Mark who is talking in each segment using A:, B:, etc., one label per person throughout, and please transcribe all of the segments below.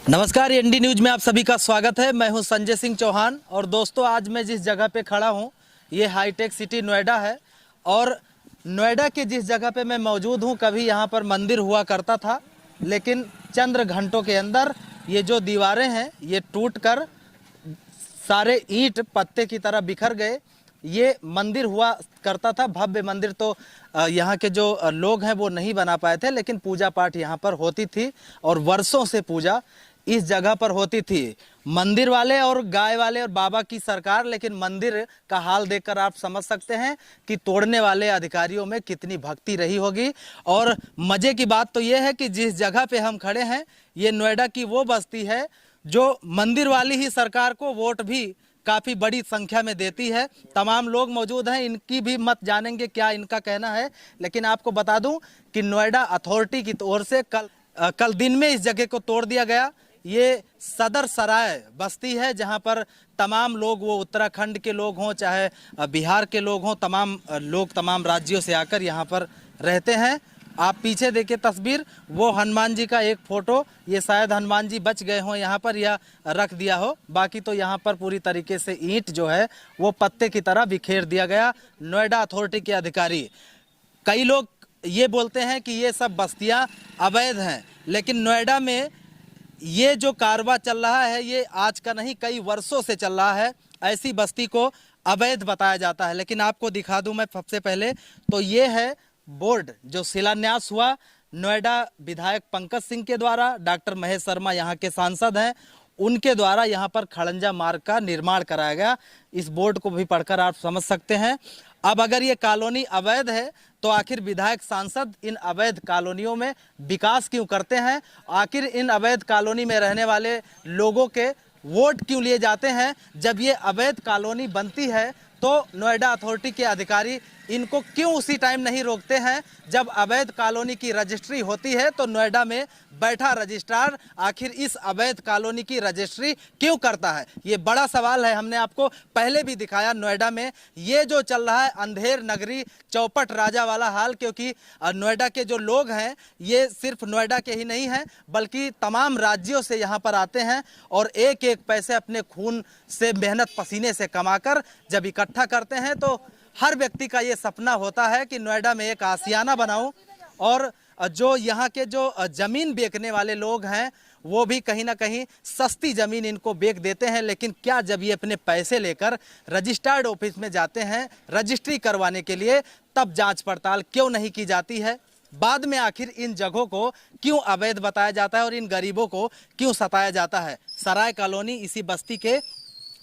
A: नमस्कार, ND news में आप सभी का स्वागत है। मैं हूं संजय सिंह चौहान और दोस्तों आज मैं जिस जगह पे खड़ा हूं ये हाईटेक सिटी नोएडा है। और नोएडा के जिस जगह पे मैं मौजूद हूं कभी यहां पर मंदिर हुआ करता था, लेकिन चंद घंटों के अंदर ये जो दीवारें हैं ये टूटकर सारे ईंट पत्ते की तरह बिखर गए। ये मंदिर हुआ करता था, भव्य मंदिर तो यहाँ के जो लोग हैं वो नहीं बना पाए थे, लेकिन पूजा पाठ यहाँ पर होती थी और वर्षों से पूजा इस जगह पर होती थी। मंदिर वाले और गाय वाले और बाबा की सरकार, लेकिन मंदिर का हाल देखकर आप समझ सकते हैं कि तोड़ने वाले अधिकारियों में कितनी भक्ति रही होगी। और मजे की बात तो ये है कि जिस जगह पे हम खड़े हैं ये नोएडा की वो बस्ती है जो मंदिर वाली ही सरकार को वोट भी काफी बड़ी संख्या में देती है। तमाम लोग मौजूद हैं, इनकी भी मत जानेंगे क्या इनका कहना है। लेकिन आपको बता दूं कि नोएडा अथॉरिटी की ओर से कल दिन में इस जगह को तोड़ दिया गया। ये सदर सराय बस्ती है जहां पर तमाम लोग, वो उत्तराखंड के लोग हों चाहे बिहार के लोग हों, तमाम लोग तमाम राज्यों से आकर यहाँ पर रहते हैं। आप पीछे देखिए तस्वीर, वो हनुमान जी का एक फोटो, ये शायद हनुमान जी बच गए हों यहाँ पर या रख दिया हो। बाकी तो यहाँ पर पूरी तरीके से ईंट जो है वो पत्ते की तरह बिखेर दिया गया। नोएडा अथॉरिटी के अधिकारी, कई लोग ये बोलते हैं कि ये सब बस्तियाँ अवैध हैं, लेकिन नोएडा में ये जो कारवां चल रहा है ये आज का नहीं, कई वर्षों से चल रहा है। ऐसी बस्ती को अवैध बताया जाता है। लेकिन आपको दिखा दूं मैं सबसे पहले तो ये है बोर्ड जो शिलान्यास हुआ नोएडा विधायक पंकज सिंह के द्वारा। डॉक्टर महेश शर्मा यहाँ के सांसद हैं, उनके द्वारा यहाँ पर खड़ंजा मार्ग का निर्माण कराया गया। इस बोर्ड को भी पढ़कर आप समझ सकते हैं। अब अगर ये कॉलोनी अवैध है तो आखिर विधायक सांसद इन अवैध कॉलोनियों में विकास क्यों करते हैं? आखिर इन अवैध कॉलोनी में रहने वाले लोगों के वोट क्यों लिए जाते हैं? जब ये अवैध कॉलोनी बनती है तो नोएडा अथॉरिटी के अधिकारी इनको क्यों उसी टाइम नहीं रोकते हैं जब अवैध कॉलोनी की रजिस्ट्री होती है? तो नोएडा में बैठा रजिस्ट्रार आखिर इस अवैध कॉलोनी की रजिस्ट्री क्यों करता है? ये बड़ा सवाल है। हमने आपको पहले भी दिखाया नोएडा में ये जो चल रहा है अंधेर नगरी चौपट राजा वाला हाल, क्योंकि नोएडा के जो लोग हैं ये सिर्फ नोएडा के ही नहीं हैं बल्कि तमाम राज्यों से यहाँ पर आते हैं और एक एक पैसे अपने खून से, मेहनत पसीने से कमाकर जब इकट्ठा करते हैं तो हर व्यक्ति का ये सपना होता है कि नोएडा में एक आशियाना बनाऊं। और जो यहाँ के जो जमीन बेचने वाले लोग हैं वो भी कहीं ना कहीं सस्ती जमीन इनको बेच देते हैं। लेकिन क्या जब ये अपने पैसे लेकर रजिस्टर्ड ऑफिस में जाते हैं रजिस्ट्री करवाने के लिए, तब जांच पड़ताल क्यों नहीं की जाती है? बाद में आखिर इन जगहों को क्यों अवैध बताया जाता है और इन गरीबों को क्यों सताया जाता है? सराय कॉलोनी, इसी बस्ती के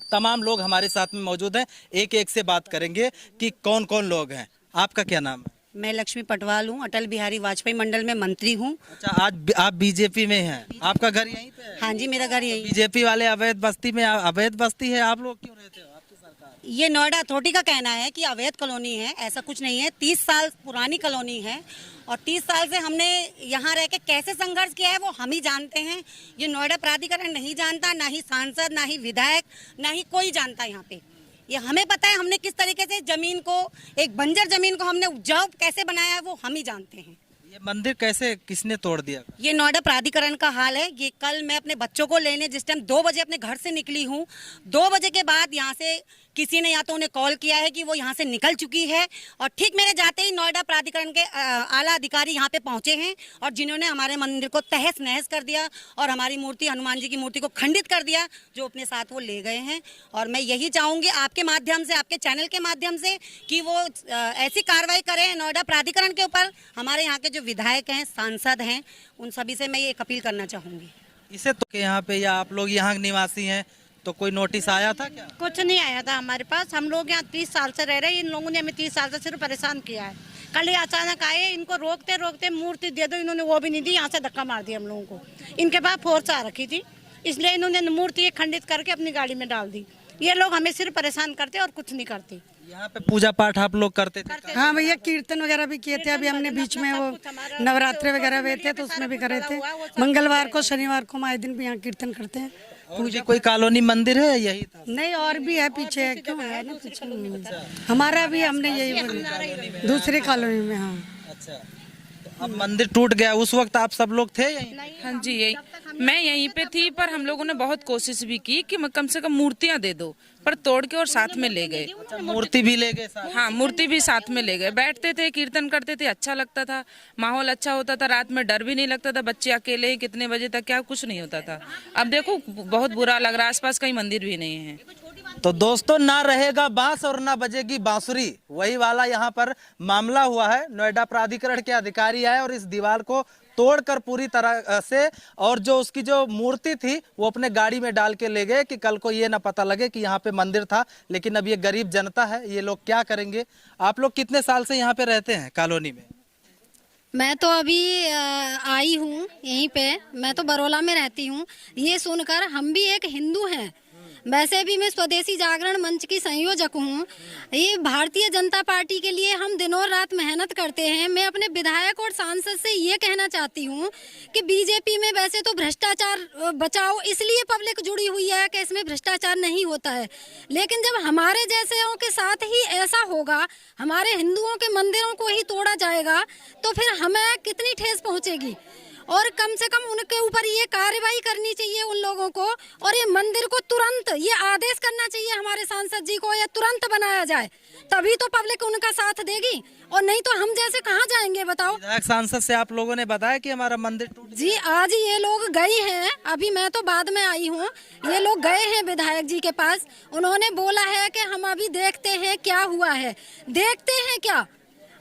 A: तमाम लोग हमारे साथ में मौजूद हैं। एक एक से बात करेंगे कि कौन कौन लोग हैं। आपका क्या नाम है?
B: मैं लक्ष्मी पटवाल हूँ, अटल बिहारी वाजपेयी मंडल में मंत्री हूँ।
A: अच्छा, आज आप बीजेपी में हैं। आपका घर यहीं पे है?
B: हाँ जी, मेरा घर यहीं।
A: बीजेपी वाले अवैध बस्ती में, अवैध बस्ती है, आप लोग क्यों रहते हो? आपकी सरकार,
B: ये नोएडा अथॉरिटी का कहना है कि अवैध कॉलोनी है, ऐसा कुछ नहीं है। 30 साल पुरानी कॉलोनी है और 30 साल से हमने यहाँ रह के कैसे संघर्ष किया है वो हम ही जानते हैं। ये नोएडा प्राधिकरण नहीं जानता, ना ही सांसद, ना ही विधायक, ना ही कोई जानता यहाँ पे। ये हमें पता है हमने किस तरीके से जमीन को, एक बंजर जमीन को हमने उपजाऊ कैसे बनाया है वो हम ही जानते हैं।
A: ये मंदिर कैसे, किसने तोड़ दिया?
B: ये नोएडा प्राधिकरण का हाल है। ये कल मैं अपने बच्चों को लेने जिस टाइम 2 बजे अपने घर से निकली हूँ, 2 बजे के बाद यहाँ से किसी ने या तो उन्हें कॉल किया है कि वो यहाँ से निकल चुकी है और ठीक मेरे जाते ही नोएडा प्राधिकरण के आला अधिकारी यहाँ पे पहुँचे हैं और जिन्होंने हमारे मंदिर को तहस नहस कर दिया और हमारी मूर्ति, हनुमान जी की मूर्ति को खंडित कर दिया, जो अपने साथ वो ले गए हैं। और मैं यही चाहूँगी आपके माध्यम से, आपके चैनल के माध्यम से कि वो ऐसी कार्रवाई करें नोएडा प्राधिकरण के ऊपर। हमारे यहाँ के जो विधायक हैं, सांसद हैं, उन सभी से मैं ये अपील करना चाहूँगी।
A: इसे तो यहाँ पे, या आप लोग यहाँ निवासी हैं तो कोई नोटिस आया था क्या?
C: कुछ नहीं आया था हमारे पास। हम लोग यहाँ 30 साल से रह रहे हैं। इन लोगों ने हमें 30 साल से सिर्फ परेशान किया है। कल ही अचानक आए, इनको रोकते रोकते मूर्ति दे दो, इन्होंने वो भी नहीं दी, यहाँ से धक्का मार दिया हम लोगों को। इनके पास फोर्स आ रखी थी, इसलिए इन्होंने मूर्ति खंडित करके अपनी गाड़ी में डाल दी। ये लोग हमें सिर्फ परेशान करते और कुछ नहीं करते।
A: यहाँ पे पूजा पाठ आप लोग करते थे?
D: हाँ भैया, कीर्तन वगैरह भी किए थे। अभी हमने बीच में वो नवरात्रि वगैरह हुए थे तो उसमें भी करे थे। मंगलवार को, शनिवार को, हम आए दिन भी यहाँ कीर्तन करते हैं।
A: पूजा कोई कॉलोनी मंदिर है यही था?
D: नहीं, और भी है पीछे, क्यों है ना पीछे हमारा भी, हमने यही दूसरी कॉलोनी में। हाँ,
A: अच्छा, अब मंदिर टूट गया, उस वक्त आप सब लोग थे यहीं?
C: हाँ जी, यही
E: मैं यहीं पे थी, पर हम लोगों ने बहुत कोशिश भी की कि कम से कम मूर्तियां दे दो, पर तोड़ के और साथ में ले गए।
A: अच्छा, मूर्ति भी ले गए साथ?
E: हाँ, मूर्ति भी साथ में ले गए। बैठते थे, कीर्तन करते थे, अच्छा लगता था, माहौल अच्छा होता था, रात में डर भी नहीं लगता था। बच्चे अकेले ही कितने बजे तक, क्या कुछ नहीं होता था। अब देखो बहुत बुरा लग रहा है, आसपास कहीं मंदिर भी नहीं है।
A: तो दोस्तों, ना रहेगा बांस और ना बजेगी बांसुरी, वही वाला यहाँ पर मामला हुआ है। नोएडा प्राधिकरण के अधिकारी आए और इस दीवार को तोड़कर पूरी तरह से, और जो उसकी जो मूर्ति थी वो अपने गाड़ी में डाल के ले गए कि कल को ये ना पता लगे कि यहाँ पे मंदिर था। लेकिन अब ये गरीब जनता है, ये लोग क्या करेंगे? आप लोग कितने साल से यहाँ पे रहते हैं कॉलोनी में?
F: मैं तो अभी आई हूँ यहीं पे, मैं तो बरोला में रहती हूँ। ये सुनकर हम भी एक हिंदू हैं, वैसे भी मैं स्वदेशी जागरण मंच की संयोजक हूँ। ये भारतीय जनता पार्टी के लिए हम दिनों रात मेहनत करते हैं। मैं अपने विधायक और सांसद से ये कहना चाहती हूँ कि बीजेपी में वैसे तो भ्रष्टाचार बचाओ इसलिए पब्लिक जुड़ी हुई है कि इसमें भ्रष्टाचार नहीं होता है, लेकिन जब हमारे जैसेों के साथ ही ऐसा होगा, हमारे हिंदुओं के मंदिरों को ही तोड़ा जाएगा, तो फिर हमें कितनी ठेस पहुँचेगी। और कम से कम उनके ऊपर ये कार्रवाई करनी चाहिए उन लोगों को, और ये मंदिर को तुरंत ये आदेश करना चाहिए हमारे सांसद जी को, ये तुरंत बनाया जाए, तभी तो पब्लिक उनका साथ देगी, और नहीं तो हम जैसे कहाँ जाएंगे बताओ।
A: विधायक सांसद से आप लोगों ने बताया कि हमारा मंदिर टूट
F: जी आज ये लोग गए हैं, अभी मैं तो बाद में आई हूँ, ये लोग गए हैं विधायक जी के पास। उन्होंने बोला है कि हम अभी देखते हैं क्या हुआ है। देखते हैं क्या?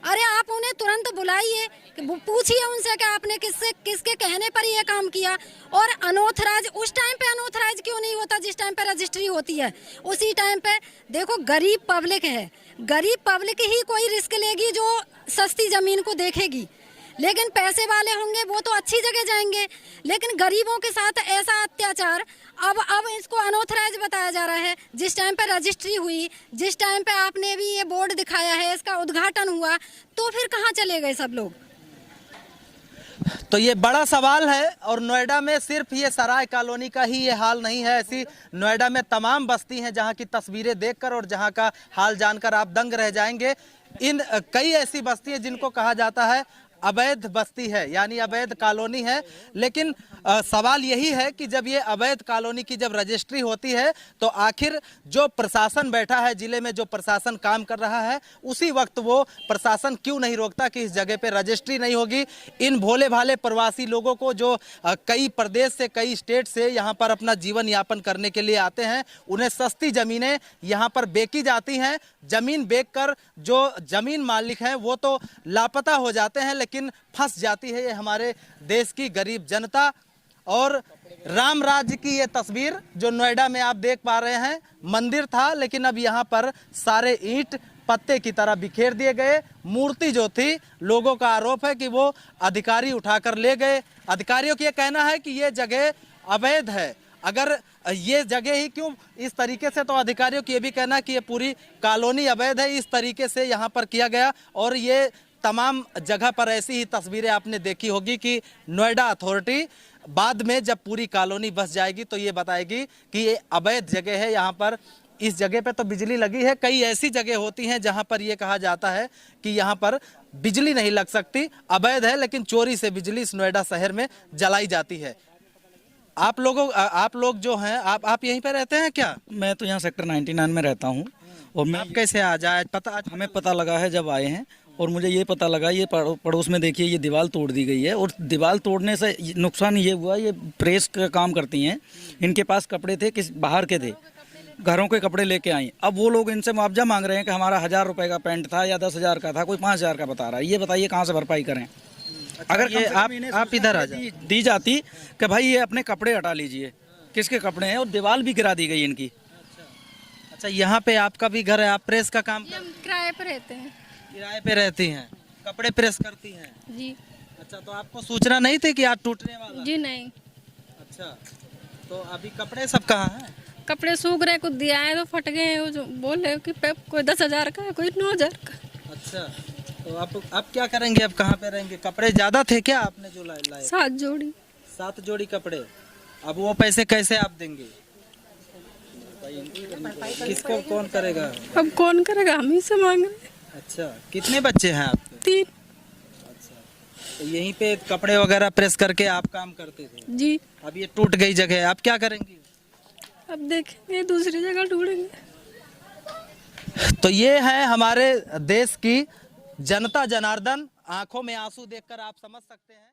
F: अरे आप उन्हें तुरंत बुलाइए, पूछिए उनसे कि आपने किसके कहने पर ये काम किया। और अनऑथराइज उस टाइम पे अनऑथराइज क्यों नहीं होता जिस टाइम पे रजिस्ट्री होती है? उसी टाइम पे देखो, गरीब पब्लिक है, गरीब पब्लिक ही कोई रिस्क लेगी जो सस्ती जमीन को देखेगी, लेकिन पैसे वाले होंगे वो तो अच्छी जगह जाएंगे। लेकिन गरीबों के साथ ऐसा अत्याचार अब इसको अनऑथराइज बताया जा रहा है। जिस टाइम पे रजिस्ट्री हुई, जिस टाइम पे आपने भी ये बोर्ड दिखाया है, इसका उद्घाटन हुआ, तो फिर कहाँ चले गए सब लोग?
A: तो ये बड़ा सवाल है। और नोएडा में सिर्फ ये सराय कॉलोनी का ही ये हाल नहीं है, ऐसी नोएडा में तमाम बस्ती हैं जहां की तस्वीरें देखकर और जहां का हाल जानकर आप दंग रह जाएंगे। इन कई ऐसी बस्ती हैं जिनको कहा जाता है अवैध बस्ती है, यानी अवैध कॉलोनी है। लेकिन सवाल यही है कि जब ये अवैध कॉलोनी की जब रजिस्ट्री होती है तो आखिर जो प्रशासन बैठा है, जिले में जो प्रशासन काम कर रहा है, उसी वक्त वो प्रशासन क्यों नहीं रोकता कि इस जगह पे रजिस्ट्री नहीं होगी? इन भोले भाले प्रवासी लोगों को जो कई प्रदेश से, कई स्टेट से यहाँ पर अपना जीवन यापन करने के लिए आते हैं, उन्हें सस्ती ज़मीनें यहाँ पर बेची जाती हैं। ज़मीन बेचकर जो ज़मीन मालिक हैं वो तो लापता हो जाते हैं, लेकिन फंस जाती है ये हमारे देश की गरीब जनता। और राम राज्य की ये तस्वीर जो नोएडा में आप देख पा रहे हैं, मंदिर था लेकिन अब यहाँ पर सारे ईंट पत्ते की तरह बिखेर दिए गए। मूर्ति जो थी, लोगों का आरोप है कि वो अधिकारी उठाकर ले गए। अधिकारियों का ये कहना है कि ये जगह अवैध है। अगर ये जगह ही क्यों इस तरीके से, तो अधिकारियों की ये भी कहना है कि ये पूरी कॉलोनी अवैध है, इस तरीके से यहाँ पर किया गया। और ये तमाम जगह पर ऐसी ही तस्वीरें आपने देखी होगी कि नोएडा अथॉरिटी बाद में जब पूरी कॉलोनी बस जाएगी तो ये बताएगी कि ये अवैध जगह है। यहाँ पर इस जगह पे तो बिजली लगी है, कई ऐसी जगह होती हैं जहाँ पर ये कहा जाता है कि यहाँ पर बिजली नहीं लग सकती, अवैध है, लेकिन चोरी से बिजली इस नोएडा शहर में जलाई जाती है। आप लोग जो हैं, आप यहीं पे रहते हैं क्या?
G: मैं तो यहाँ सेक्टर 99 में रहता हूँ। और मैं
A: आप कैसे आ जाए?
G: हमें पता लगा है जब आए हैं, और मुझे ये पता लगा, ये पड़ोस में देखिए ये दीवार तोड़ दी गई है। और दीवार तोड़ने से नुकसान ये हुआ, ये प्रेस का काम करती हैं, इनके पास कपड़े थे, किस बाहर के थे, घरों के कपड़े लेके आई। अब वो लोग इनसे मुआवजा मांग रहे हैं कि हमारा 1000 रुपये का पैंट था या 10,000 का था, कोई 5,000 का बता रहा है। ये बताइए कहाँ से भरपाई करें? अगर
A: ये आप इधर आ जाए
G: दी जाती कि भाई ये अपने कपड़े हटा लीजिए, किसके कपड़े हैं, और दीवार भी गिरा दी गई इनकी।
A: अच्छा, यहाँ पे आपका भी घर है, आप प्रेस का काम
F: हम किराए पर रहते हैं।
A: किराए पे रहती हैं, कपड़े प्रेस करती हैं?
F: जी।
A: अच्छा, तो आपको सूचना नहीं थी कि आज टूटने वाला?
F: जी नहीं।
A: अच्छा, तो अभी कपड़े सब कहाँ हैं?
F: कपड़े सूख रहे, कुछ दिया है तो फट गए हैं, वो जो बोले कि कोई 10,000 का है, कोई 9,000 का।
A: अच्छा, तो आप क्या करेंगे? अब कहाँ पे रहेंगे? कपड़े ज्यादा थे क्या आपने जो लाए?
F: 7 जोड़ी।
A: 7 जोड़ी कपड़े। अब वो पैसे कैसे आप देंगे? किसको कौन करेगा?
F: अब कौन करेगा, हम ही से मांग रहे हैं।
A: अच्छा, कितने बच्चे हैं आपके?
F: 3।
A: अच्छा, यहीं पे कपड़े वगैरह प्रेस करके आप काम करते थे।
H: जी।
A: अब ये टूट गई जगह, आप क्या करेंगी?
H: अब देखेंगे दूसरी जगह ढूंढेंगे।
A: तो ये है हमारे देश की जनता जनार्दन, आंखों में आंसू देखकर आप समझ सकते हैं।